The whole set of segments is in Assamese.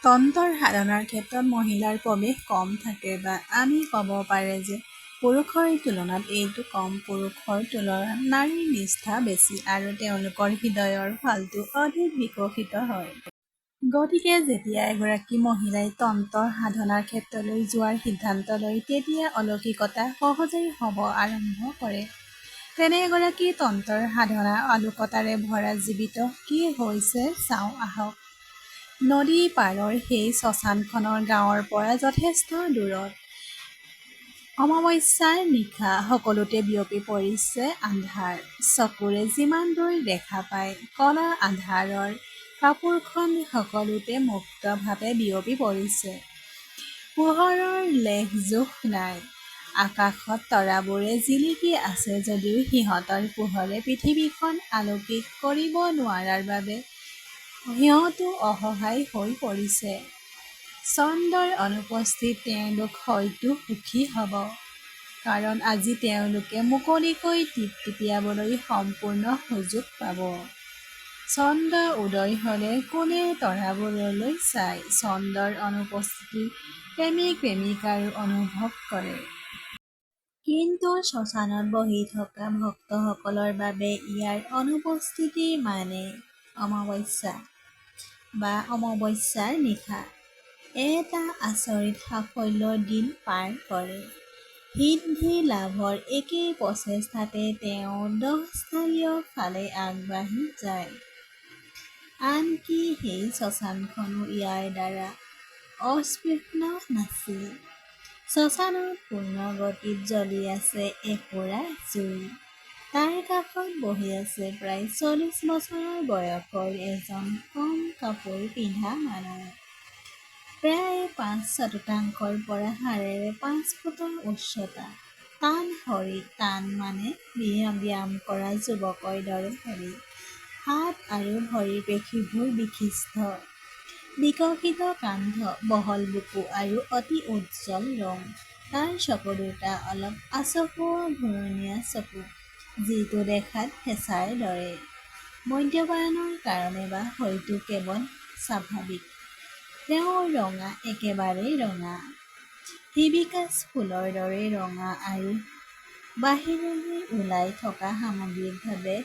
তন্ত্ৰৰ সাধনাৰ ক্ষেত্ৰত মহিলাৰ প্ৰৱেশ কম থাকে বা আমি ক'ব পাৰে যে পুৰুষৰ তুলনাত এইটো কম। পুৰুষৰ তুলনাত নাৰীৰ নিষ্ঠা বেছি আৰু তেওঁলোকৰ হৃদয়ৰ ফালটো অধিক বিকশিত হয়। গতিকে যেতিয়া এগৰাকী মহিলাই তন্ত্ৰৰ সাধনাৰ ক্ষেত্ৰলৈ যোৱাৰ সিদ্ধান্ত লয় তেতিয়া অলৌকিকতা সহজেই হ'ব আৰম্ভ কৰে। তেনে এগৰাকী তন্ত্ৰৰ সাধনা অলৌকিকতাৰে ভৰা জীৱিত কি হৈছে চাওঁ আহক। নদী পাৰৰ সেই শ্মশানখন গাঁৱৰ পৰা যথেষ্ট দূৰত। অমাৱস্যাৰ নিশা সকলোতে বিয়পি পৰিছে আন্ধাৰ। চকুৰে যিমান দূৰ দেখা পায় ক'লা আন্ধাৰৰ কাপোৰখন সকলোতে মুক্তভাৱে বিয়পি পৰিছে। পোহৰৰ লেশজোখ নাই। আকাশত তৰাবোৰে জিলিকি আছে যদিও সিহঁতৰ পোহৰে পৃথিৱীখন আলোকিত কৰিব নোৱাৰাৰ বাবে সিহঁতো অসহায় হৈ পৰিছে। চন্দ্ৰৰ অনুপস্থিতিত তেওঁলোক হয়তো সুখী হ'ব। কাৰণ আজি তেওঁলোকে মুকলিকৈ টিপটিপিয়াবলৈ সম্পূৰ্ণ সুযোগ পাব। চন্দ্ৰ উদয় হ'লে কোনে তৰাবোৰলৈ চায়। চন্দ্ৰৰ অনুপস্থিতি প্ৰেমিক-প্ৰেমিকাইও অনুভৱ কৰে। কিন্তু শ্মশানত বহি থকা ভক্তসকলৰ বাবে ইয়াৰ অনুপস্থিতি মানে অমাৱস্যা বা অমাৱস্যাৰ নিশা। এটা আচৰিত সাফল্যৰ দিন পাৰ কৰে। সিদ্ধি লাভৰ একে প্ৰচেষ্টাতে তেওঁ 10 স্থালীয় ফালে আগবাঢ়ি যায়। আনকি সেই শ্মশানখনো ইয়াৰ দ্বাৰা অস্পৃশ্য নাছিল। শ্মশানত পূৰ্ণ গতিত জ্বলি আছে একুৰা জুই। তাৰ কাষত বহি আছে প্ৰায় 40 বছৰ বয়সৰ এজন কম কাপোৰ পিন্ধা মানুহ। প্ৰায় ৫ চতুৰ্থাংশৰ পৰা হাড়েৰে 5 ফুট উচ্চতা। টান শৰীৰ। টান মানে ব্যায়াম কৰা যুৱকৰ দৰে শৰীৰ। হাত আৰু ভৰিৰ পেশীবোৰ বিশিষ্ট। বিকশিত কান্ধ, বহল বুকু আৰু অতি উজ্জ্বল ৰং। তাৰ চকু দুটা অলপ আচহুৱা ঘূৰণীয়া চকু, যিটো দেখাত ফেঁচাৰ দৰে। মদ্যপানৰ কাৰণে বা হয়তো কেৱল স্বাভাৱিক। তেওঁ ৰঙা, একেবাৰে ৰঙা। হিবিস্কাছ ফুলৰ দৰে ৰঙা আৰু বাহিৰলৈ ওলাই থকা সামগ্ৰিকভাৱে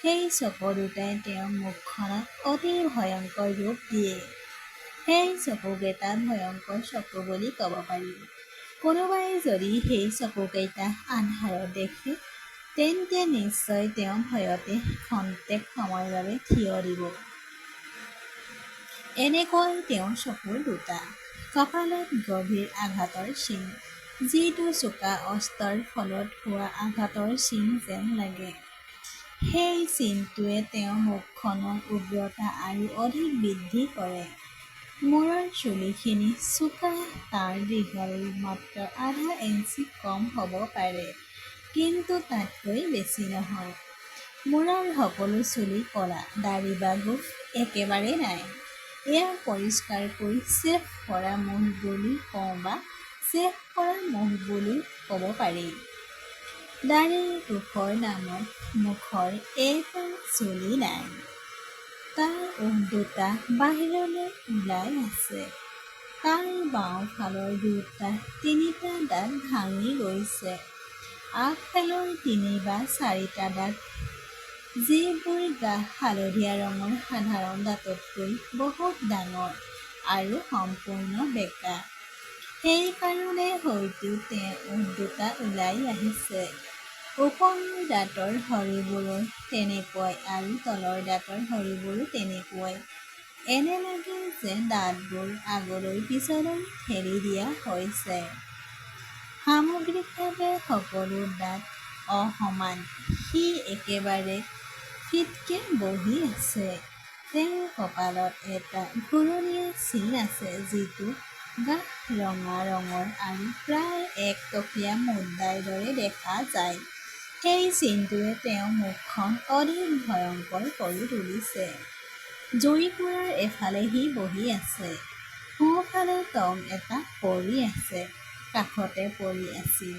সেই চকু দুটাই তেওঁৰ মুখখনক অতি ভয়ংকৰ ৰূপ দিয়ে। সেই চকুকেইটা ভয়ংকৰ চকু বুলি ক'ব পাৰি। কোনোবাই যদি সেই চকুকেইটা আন্ধাৰত দেখে তেন্তে নিশ্চয় তেওঁ ভয়তে ক্ষন্তেক সময়ৰ বাবে থিয় দিব। এনেকুৱাই তেওঁৰ চকু দুটা। কপালত গভীৰ আঘাতৰ চিন, যিটো চোকা অস্ত্ৰৰ ফলত হোৱা আঘাতৰ চিন যেন লাগে। সেই চিনটোৱে তেওঁৰ মুখখনৰ উগ্ৰতা আৰু অধিক বৃদ্ধি কৰে। মূৰৰ চুলিখিনি চোকা, তাৰ দীঘল মাত্ৰ আধা ইঞ্চি কম হ'ব পাৰে, কিন্তু তাতকৈ বেছি নহয়। মূৰৰ সকলো চুলি ক'লা। দাড়ি বা গোঁফ একেবাৰে নাই। ইয়াক পৰিষ্কাৰকৈ শ্বেভ কৰা মুখ বুলি কওঁ বা শ্বেভ কৰা মুখ বুলিও ক'ব পাৰি। দাড়ি-গোঁফৰ নামত মুখৰ এটা চুলি নাই। তাৰ ওঠ দুটা বাহিৰলৈ ওলাই আছে। তাৰ বাওঁ ফালৰ তিনিটা দাঁত ভাঙি গৈছে। আগফালৰ ৩ বা ৪টা দাঁত, যিবোৰ হালধীয়া ৰঙৰ সাধাৰণ দাঁততকৈ বহুত ডাঙৰ আৰু সম্পূৰ্ণ বেঁকা। সেইকাৰণে হয়তো তেওঁৰ ওঠ দুটা ওলাই আহিছে। ওপৰৰ দাঁতৰ সৰিবোৰো তেনেকুৱাই আৰু তলৰ দাঁতৰ সৰিবোৰো তেনেকুৱাই। এনে লাগে যেন দাঁতবোৰ আগলৈ পিছলৈ ঠেলি দিয়া হৈছে। সামগ্ৰিকভাৱে সকলো দাঁত অসমান। সি একেবাৰে ফিটকৈ বহি আছে। তেওঁৰ কপালত এটা ঘূৰণীয়া চিন আছে, যিটো গাঢ় ৰঙা ৰঙৰ আৰু প্ৰায় একটকীয়া মুদ্ৰাৰ দৰে দেখা যায়। সেই চিনটোৱে তেওঁৰ মুখখন অধিক ভয়ংকৰ কৰি তুলিছে। জুইকুৰাৰ এফালে সি বহি আছে। সোঁফালে টং এটা পৰি আছে। কাষতে পৰি আছিল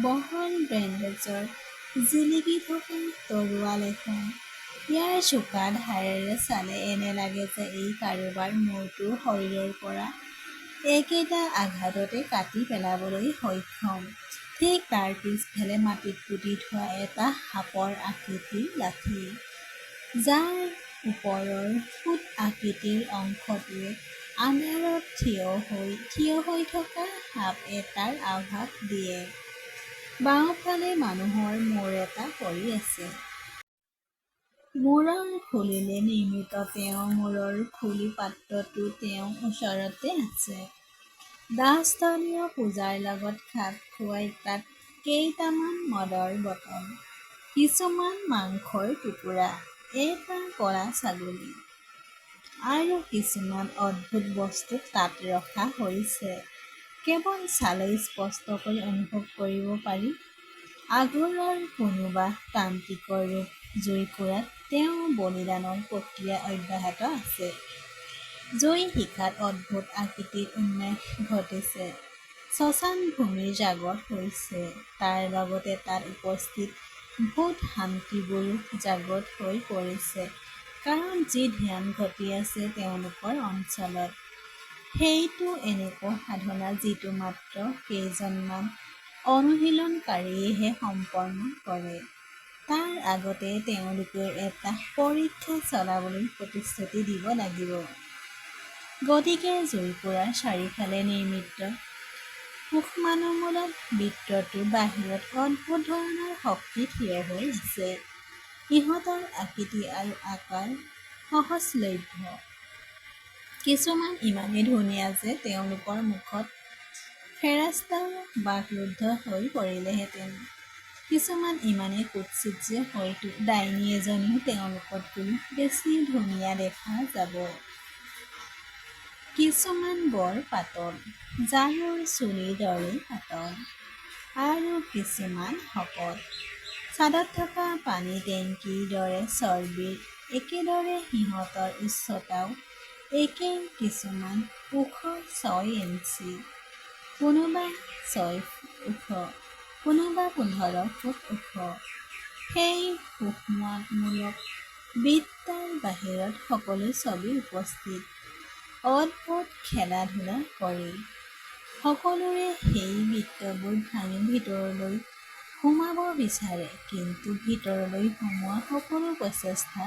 বহল বেণ্ডেজৰ জিলিকি থকা তৰোৱাল এখন। ইয়াৰ চোকা ধাৰেৰে চালে এনে লাগে যে এই কাৰোবাৰ মূৰটো শৰীৰৰ পৰা একেটা আঘাততে কাটি পেলাবলৈ সক্ষম। ঠিক তাৰ পিছফালে মাটিত পুতি থোৱা এটা সাপৰ আকৃতিৰ লাঠি, যাৰ ওপৰৰ ফুট আকৃতিৰ অংশটোৱে আন্ধাৰত থিয় হৈ থকা সাপ এটাৰ আভাস দিয়ে। বাওঁফালে মানুহৰ মূৰ এটা পৰি আছে। মূৰৰ খুলিলে নিৰ্মিত তেওঁৰ মূৰৰ খুলি পাত্ৰটো তেওঁৰ ওচৰতে আছে। দাসস্থলীয় পূজাৰ লগত খাপ খুৱাই তাত কেইটামান মদৰ বটল, কিছুমান মাংসৰ টুকুৰা, এটা ক'লা ছাগলী আৰু কিছুমান অদ্ভুত বস্তু তাত ৰখা হৈছে। কেৱল চালেই স্পষ্টকৈ অনুভৱ কৰিব পাৰি, আঘোৰৰ কোনোবা তান্ত্ৰিকৰ ৰূপ জুইকুৰাত তেওঁৰ বলিদানৰ প্ৰক্ৰিয়া অব্যাহত আছে। জুই শিখাত অদ্ভুত আকৃতিৰ উন্মেষ ঘটিছে। শ্মশান ভূমিৰ জাগ্ৰত হৈছে। তাৰ লগতে তাত উপস্থিত ভূত-হান্তীবোৰো জাগ্ৰত হৈ পৰিছে। কাৰণ যি ধ্যান ঘটি আছে তেওঁলোকৰ অঞ্চলত, সেইটো এনেকুৱা সাধনা যিটো মাত্ৰ কেইজনমান অনুশীলনকাৰীয়েহে সম্পন্ন কৰে। তাৰ আগতে তেওঁলোকে এটা পৰীক্ষা চলাবলৈ প্ৰতিশ্ৰুতি দিব লাগিব। গতিকে জুইকুৰাৰ চাৰিওফালে নিৰ্মিত সূক্ষ্মাণুমূলক বৃত্তটোৰ বাহিৰত অদ্ভুত ধৰণৰ শক্তি থিয় হৈ আছে। ইহঁতৰ আকৃতি আৰু আকাৰ সহজলভ্য। কিছুমান ইমানেই ধুনীয়া যে তেওঁলোকৰ মুখত ফেৰেস্তাও বাকৰুদ্ধ হৈ পৰিলেহেঁতেন। কিছুমান ইমানেই কুৎসিত যে হয়তো ডাইনী এজনীও তেওঁলোকতকৈও বেছি ধুনীয়া দেখা যাব। কিছুমান বৰ পাতল, জানুৰ চুলিৰ দৰে পাতল, আৰু কিছুমান শকত, ছাদত থকা পানী টেংকিৰ দৰে চৰ্বিৰ। একেদৰে সিহঁতৰ উচ্চতাও একেই, কিছুমান ওখ ৬ ইঞ্চি, কোনোবা ৬ ফুট ওখ, কোনোবা ১৫ ফুট ওখ। সেই সূক্ষ্মাণুমূলক বৃত্তৰ বাহিৰত সকলো ছবি উপস্থিত। অদ্ভুত খেলা-ধূলা কৰি সকলোৰে সেই বৃত্তবোৰ ভাঙি ভিতৰলৈ সোমাব বিচাৰে, কিন্তু ভিতৰলৈ সোমোৱা সকলো প্ৰচেষ্টা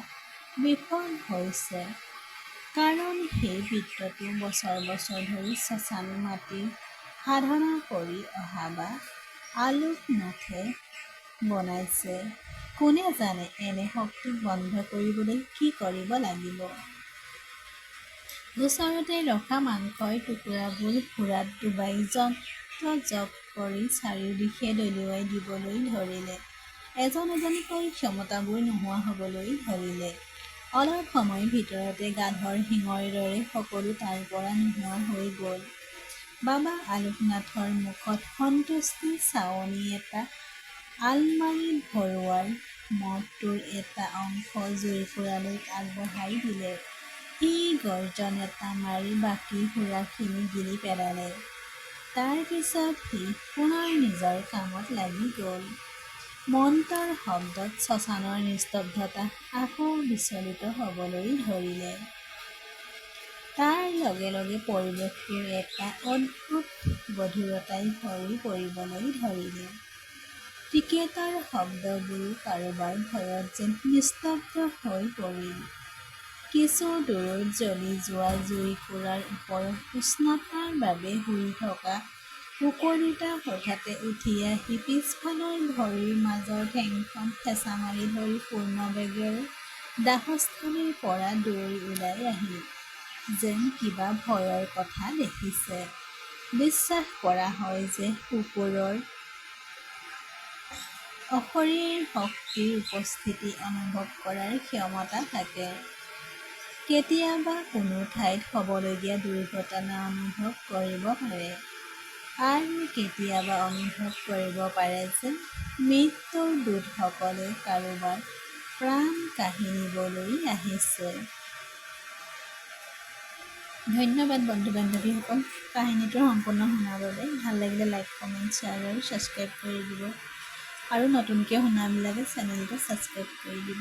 বিফল হৈছে। কাৰণ সেই বৃত্তটো বছৰ বছৰ ধৰি শ্মশান মাটিৰ সাধনা কৰি অহা বা আলোকনাথে বনাইছে। কোনে জানে এনে শক্তিক বন্ধ কৰিবলৈ কি কৰিব লাগিব? ওচৰতে ৰখা মাংসৰ টুকুৰাবোৰ সুৰাত ডুবাই যন্ত্ৰ-জপ কৰি চাৰিওদিশে দলিয়াই দিবলৈ ধৰিলে। এজন এজনকৈ ক্ষমতাবোৰ নোহোৱা হ'বলৈ ধৰিলে। অলপ সময়ৰ ভিতৰতে গাধৰ শিঙৰ দৰে সকলো তাৰ পৰা নোহোৱা হৈ গ'ল। বাবা আলোকনাথৰ মুখত সন্তুষ্টিৰ ছাৱনি এটা। আলমাৰীত ভৰোৱাৰ মদটোৰ এটা অংশ জুইকুৰালৈ আগবঢ়াই দিলে। সি গৰ্জন এটা মাৰি বাকী সুৰাখিনি গিলি পেলালে। তাৰ পিছত সি পুনৰ নিজৰ কামত লাগি গ'ল। মন্ত্ৰৰ শব্দত শ্মশানৰ নিস্তব্ধতা আকৌ বিচলিত হ'বলৈ ধৰিলে। তাৰ লগে লগে পৰিৱেশটোৰ এটা অদ্ভুত গধুৰতাই ভৰি পৰিবলৈ ধৰিলে। টিকেটৰ শব্দবোৰো কাৰোবাৰ ভয়ত যেন নিস্তব্ধ হৈ পৰিল। কিছু দূৰৈত জ্বলি যোৱা জুইকুৰাৰ ওপৰত উষ্ণতাৰ বাবে শুই থকা কুকুৰ দুটা হঠাতে উঠি আহি পিছফালৰ ভৰিৰ মাজৰ ঠেংখন হেঁচা মাৰি ধৰি পূৰ্ণবেগেৰে দাহস্থলীৰ পৰা দৌৰি ওলাই আহিল, যেন কিবা ভয়ৰ কথা দেখিছে। বিশ্বাস কৰা হয় যে কুকুৰৰ অশৰীৰ শক্তিৰ উপস্থিতি অনুভৱ কৰাৰ ক্ষমতা থাকে। কেতিয়াবা কোনো ঠাইত হ'বলগীয়া দুৰ্ঘটনা অনুভৱ কৰিব পাৰে, আৰু কেতিয়াবা অনুভৱ কৰিব পাৰে যে মৃত্যুৰ দূতসকলে কাৰোবাৰ প্ৰাণ কাঢ়ি নিবলৈ আহিছে। ধন্যবাদ বন্ধু-বান্ধৱীসকল, কাহিনীটো সম্পূৰ্ণ শুনাৰ বাবে। ভাল লাগিলে লাইক, কমেণ্ট, শ্বেয়াৰ আৰু ছাবস্ক্ৰাইব কৰি দিব। আৰু নতুনকৈ শুনাবিলাকে চেনেলটো ছাবস্ক্ৰাইব কৰি দিব।